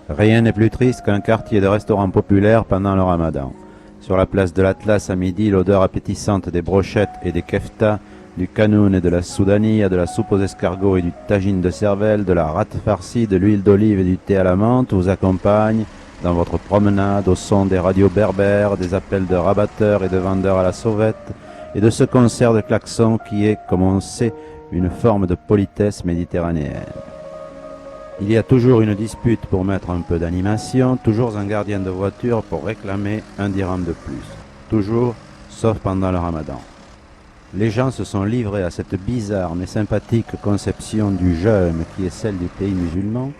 Rien n'est plus triste qu'un quartier de restaurants populaires pendant le ramadan. Sur la place de l'Atlas à midi, l'odeur appétissante des brochettes et des keftas, du kanoun et de la soudania, de la soupe aux escargots et du tagine de cervelle, de la rate farcie, de l'huile d'olive et du thé à la menthe vous accompagne dans votre promenade au son des radios berbères, des appels de rabatteurs et de vendeurs à la sauvette, et de ce concert de klaxons qui est, comme on sait, une forme de politesse méditerranéenne. Il y a toujours une dispute pour mettre un peu d'animation, toujours un gardien de voiture pour réclamer un dirham de plus. Toujours, sauf pendant le ramadan. Les gens se sont livrés à cette bizarre mais sympathique conception du jeûne qui est celle du pays musulman,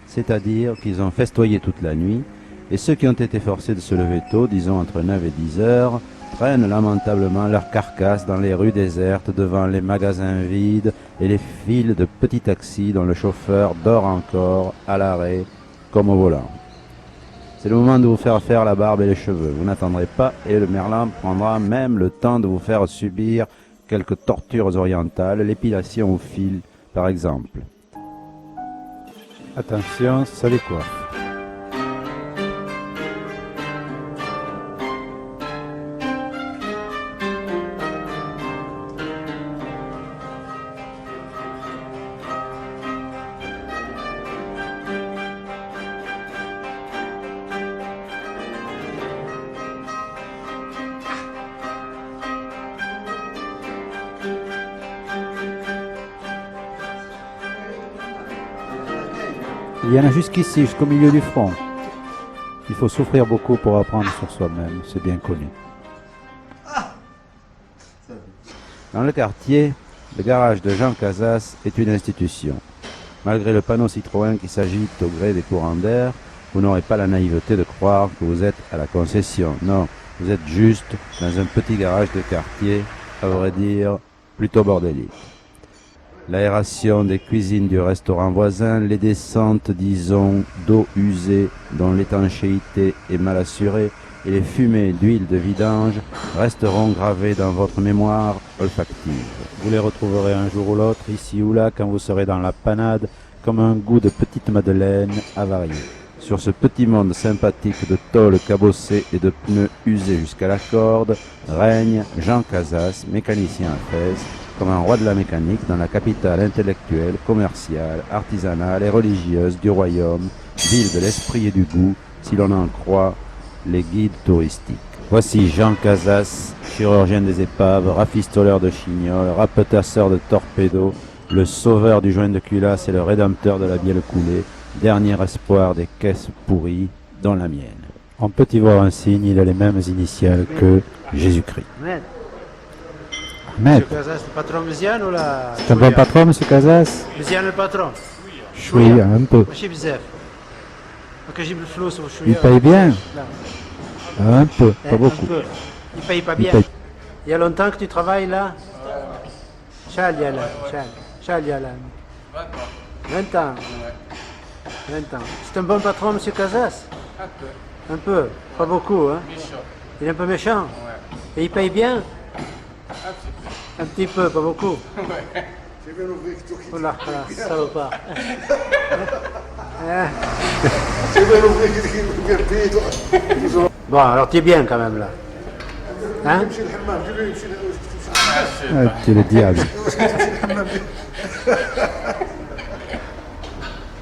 c'est-à-dire qu'ils ont festoyé toute la nuit, et ceux qui ont été forcés de se lever tôt, disons entre 9 et 10 heures, traînent lamentablement leurs carcasses dans les rues désertes devant les magasins vides et les files de petits taxis dont le chauffeur dort encore à l'arrêt comme au volant. C'est le moment de vous faire la barbe et les cheveux. Vous n'attendrez pas et le merlan prendra même le temps de vous faire subir quelques tortures orientales, l'épilation au fil par exemple. Attention, ça décoiffe. Il y en a jusqu'ici, jusqu'au milieu du front. Il faut souffrir beaucoup pour apprendre sur soi-même, c'est bien connu. Dans le quartier, le garage de Jean Casas est une institution. Malgré le panneau Citroën qui s'agite au gré des courants d'air, vous n'aurez pas la naïveté de croire que vous êtes à la concession. Non, vous êtes juste dans un petit garage de quartier, à vrai dire, plutôt bordélique. L'aération des cuisines du restaurant voisin, les descentes, disons, d'eau usée dont l'étanchéité est mal assurée et les fumées d'huile de vidange resteront gravées dans votre mémoire olfactive. Vous les retrouverez un jour ou l'autre, ici ou là, quand vous serez dans la panade, comme un goût de petite madeleine avariée. Sur ce petit monde sympathique de tôle cabossée et de pneus usés jusqu'à la corde, règne Jean Casas, mécanicien à Fès, comme un roi de la mécanique dans la capitale intellectuelle, commerciale, artisanale et religieuse du royaume, ville de l'esprit et du goût, si l'on en croit les guides touristiques. Voici Jean Casas, chirurgien des épaves, rafistoleur de chignoles, rapetasseur de torpédos, le sauveur du joint de culasse et le rédempteur de la bielle coulée, dernier espoir des caisses pourries, dont la mienne. On peut y voir un signe, il a les mêmes initiales que Jésus-Christ. Monsieur Casas, le patron Méziane ou la... C'est un bon patron, monsieur Casas? Méziane le patron. Oui, un peu. ماشي بزاف. هكا جيب الفلوس وشويه. Il paye bien? لا. Un peu, pas beaucoup. Il paye pas Il bien. paye. Il y a longtemps que tu travailles là? شحال ديال شحال ديال 20 ans. 20 ans. C'est un bon patron, monsieur Casas? Un peu. Un peu, pas beaucoup, hein? Méchant. Il est un peu méchant. Ouais. Et il paye bien? Un petit peu. Un petit peu, pas beaucoup. Ouais. Oh là, salopard. Bon, alors tu es bien quand même là. Hein? Ah, tu es le diable.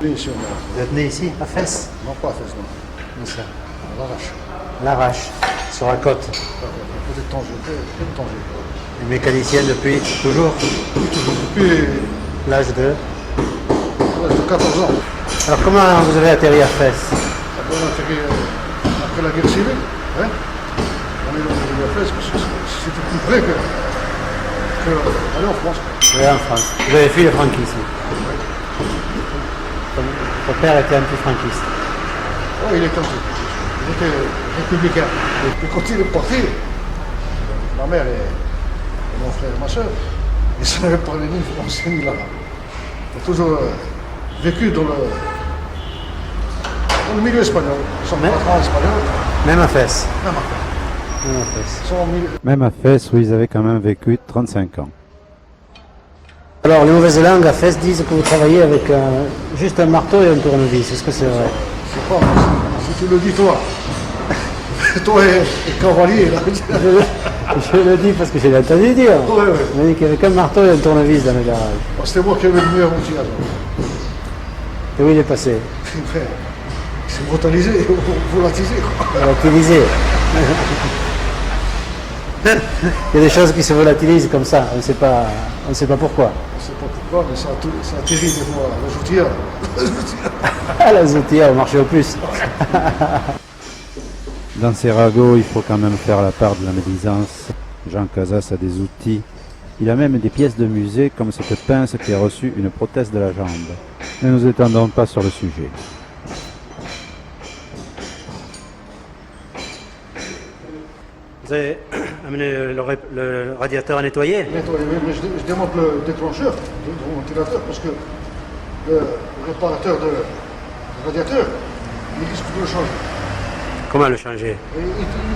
Vous êtes né ici, à Fès? Non, pas Fès, non. Où ça? À l'Arrache. L'Arrache, sur la côte. Côté de Tanger, côté de Tanger. Et mécanicienne depuis toujours? Depuis L'âge de... 14 ans. Alors comment vous avez atterri à Fès? On a atterri après la guerre civile. Hein? On est arrivé à Fès parce que c'était plus près que aller en France. Oui, en France. Vous avez fui le franquisme. Votre père était anti-franquiste. Oh, il était républicain. Et quand il est parti, ma mère et mon frère et ma soeur, ils ne savaient parler ni français ni l'arabe. Ils ont toujours vécu dans le milieu espagnol. Ils sont patrons espagnols. Même à Fès. Même après. Même à Fès. Ils sont au milieu. Même à Fès où ils avaient quand même vécu 35 ans. Alors, les mauvaises langues à Fès disent que vous travaillez avec juste un marteau et un tournevis. Est-ce que c'est vrai? Je sais pas, si tu le dis toi. Toi et Cavalier, là. Je le dis parce que j'ai entendu dire. Ouais, ouais. On m'a dit qu'il n'y avait qu'un marteau et un tournevis dans le garage. Bon, c'était moi qui avais le meilleur outil alors. Et où il est passé? Frère, il s'est volatilisé, volatilisé, quoi. Volatilisé. Il y a des choses qui se volatilisent comme ça, on ne sait pas pourquoi. Je ne sais pas pourquoi, mais ça atterrit des fois, la joutière. Ah, la zoutière au marché aux puces. Dans ces ragots, il faut quand même faire la part de la médisance. Jean Casas a des outils. Il a même des pièces de musée comme cette pince qui a reçu une prothèse de la jambe. Ne nous étendons pas sur le sujet. Vous avez amené le radiateur à nettoyer? Mais je démonte le déclencheur du ventilateur parce que le réparateur du radiateur, il dit qu'il faut le changer. Comment le changer? Et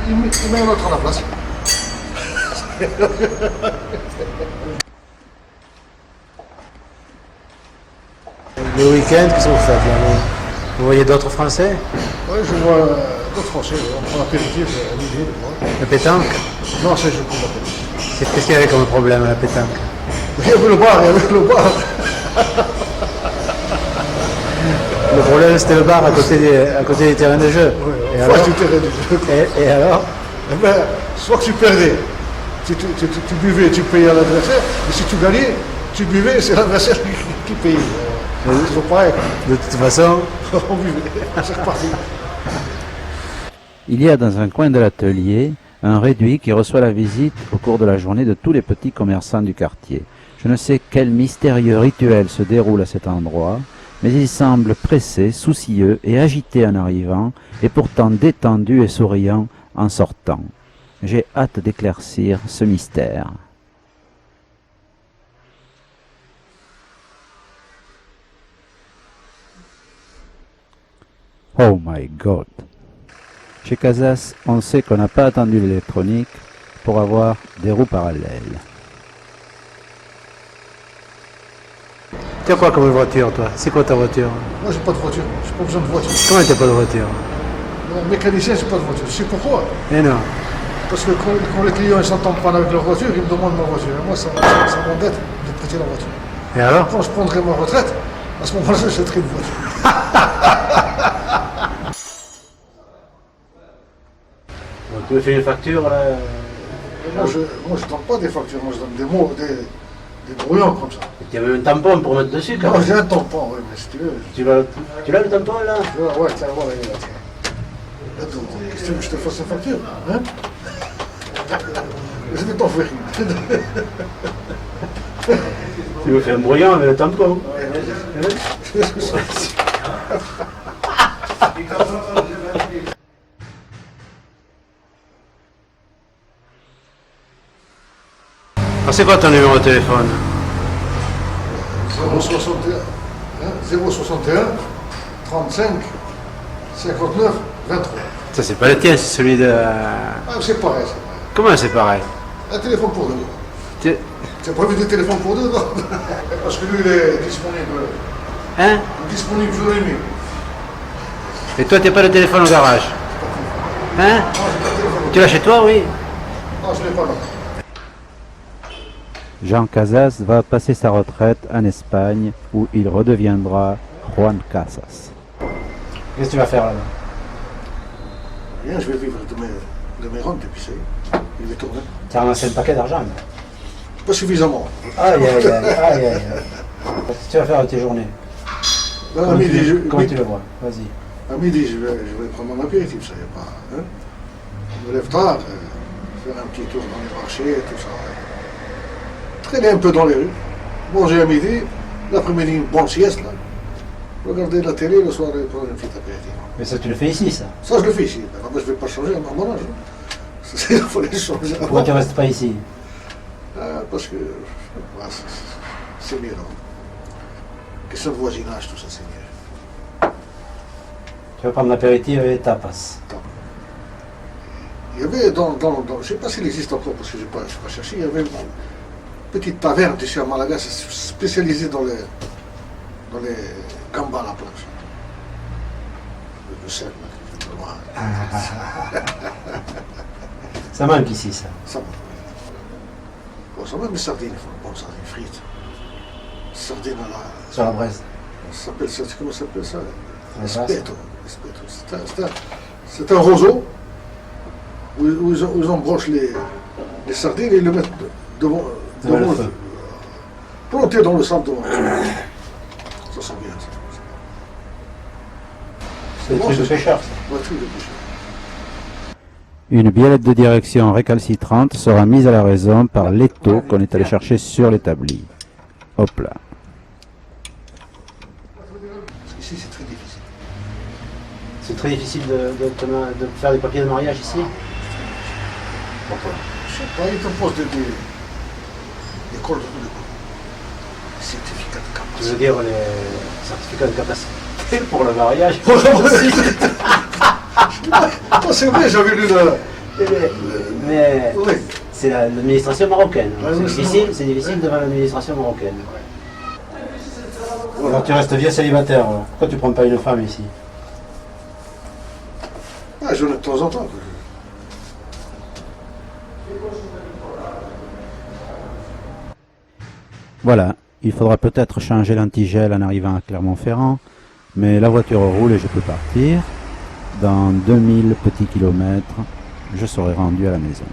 il met un autre à la place. Le week-end, qu'est-ce que vous faites là? Vous voyez d'autres Français? Oui, je vois d'autres Français, on prend l'apéritif à midi, des fois. La pétanque? Non, c'est je prends l'apéritif. Qu'est-ce qu'il y avait comme problème à la pétanque? Il y avait le bar. Le problème c'était le bar à côté des terrains de jeu. Oui, Et en alors? face du terrain du jeu. Et alors? Eh ben, soit que tu perdais, tu buvais, tu payais à l'adversaire, et si tu gagnais, tu buvais, c'est l'adversaire qui payait. C'est toujours pareil. De toute façon, On buvait, c'est reparti. Il y a dans un coin de l'atelier un réduit qui reçoit la visite au cours de la journée de tous les petits commerçants du quartier. Je ne sais quel mystérieux rituel se déroule à cet endroit, mais il semble pressé, soucieux et agité en arrivant, et pourtant détendu et souriant en sortant. J'ai hâte d'éclaircir ce mystère. Oh my God! Chez Casas, on sait qu'on n'a pas attendu l'électronique pour avoir des roues parallèles. tu as quoi comme voiture toi? C'est quoi ta voiture? Moi, j'ai pas de voiture, j'ai pas besoin de voiture. Comment t'as pas de voiture? Mécanicien, j'ai pas de voiture. Tu sais pourquoi? Eh non. Parce que quand les clients ils s'entendent pas avec leur voiture, ils me demandent ma voiture. Et moi, ça m'embête de prêter la voiture. Et alors? Quand je prendrai ma retraite, à ce moment-là, j'achèterai une voiture. Tu me fais une facture là? Moi, je donne pas des factures, moi, je donne des mots, des brouillons comme ça. Tu avais un tampon pour mettre dessus quand Non, même. j'ai un tampon, oui, mais si tu veux. Tu l'as le tampon là? Ouais, tiens, voilà, il est là, tiens. Attends, qu'est-ce que tu veux que je te fasse une facture? Hein? Je vais t'en faire une. Tu me fais un brouillon avec le tampon. Alors c'est quoi ton numéro de téléphone? 061, hein, 061 35 59 23. Ça c'est pas le tien, c'est celui de... Ah, c'est pareil, c'est pareil. Comment c'est pareil? Un téléphone pour deux. Tu- Tu as pas vu des téléphones pour deux, non? Parce que lui, il est disponible. Hein? Disponible jour et nuit. Et toi t'as pas de téléphone au garage? Hein? Non, j'ai pas de téléphone. Tu l'as chez toi, oui? Non, je l'ai pas là. Jean Casas va passer sa retraite en Espagne où il redeviendra Juan Casas. Qu'est-ce que tu vas faire là-bas? Rien, je vais vivre de mes rentes et puis c'est. Il va tourner. Tu as ramassé le paquet d'argent? Pas suffisamment. Aïe aïe aïe aïe aïe. Qu'est-ce que tu vas faire de tes journées? Ben, à midi, Comment tu le vois? Vas-y. à midi, je vais prendre mon apéritif, ça y est pas. Hein? Je me lève tard, faire un petit tour dans les marchés, tout ça. Traîner un peu dans les rues, manger à midi, l'après-midi une bonne sieste, là. Regarder la télé, le soir, et prendre une petite apéritif. Mais ça tu le fais ici ça? Ça, je le fais ici. Ben, moi, je ne vais pas changer à mon âge. Il faut les changer avant. Pourquoi tu restes pas ici? Parce que c'est mieux, non? Question de voisinage, tout ça, c'est mieux. Tu vas prendre l'apéritif et tapas. Il y avait je ne sais pas s'il existe encore parce que je n'ai pas cherché, il y avait petite taverne ici à Malaga, c'est spécialisé dans les gambas à la planche. Le sel, Ça manque ici, ça. ça va. Bon, ça va, mais sardines, bon, sardines frites. Sardines à la... Sur la braise. Ça s'appelle ça, comment ça s'appelle ça? La Espeto. C'est un roseau où ils embrochent les sardines et ils le mettent devant le feu. planté dans le sable devant. Ça sent bien, ça. C'est des trucs de pêcheur, ça. Ouais, truc de pêcheur. Une biellette de direction récalcitrante sera mise à la raison par l'étau qu'on est allé chercher sur l'établi. Hop là. Parce qu'ici, c'est très difficile. C'est très difficile de faire des papiers de mariage ici. Pourquoi? Je sais pas, ils te posent des cols de tous les coups. Des certificats de Tu capacité. veux dire les certificats de capacité pour le mariage? Ah, c'est vrai, j'avais lu le... Mais Oui. c'est l'administration marocaine. L'administration C'est difficile devant l'administration marocaine. Voilà. Alors tu restes vieux célibataire. Alors. Pourquoi tu prends pas une femme ici? Ah, j'en ai de temps en temps. Voilà, il faudra peut-être changer l'antigel en arrivant à Clermont-Ferrand, mais la voiture roule et je peux partir. Dans 2000 petits kilomètres, je serai rendu à la maison.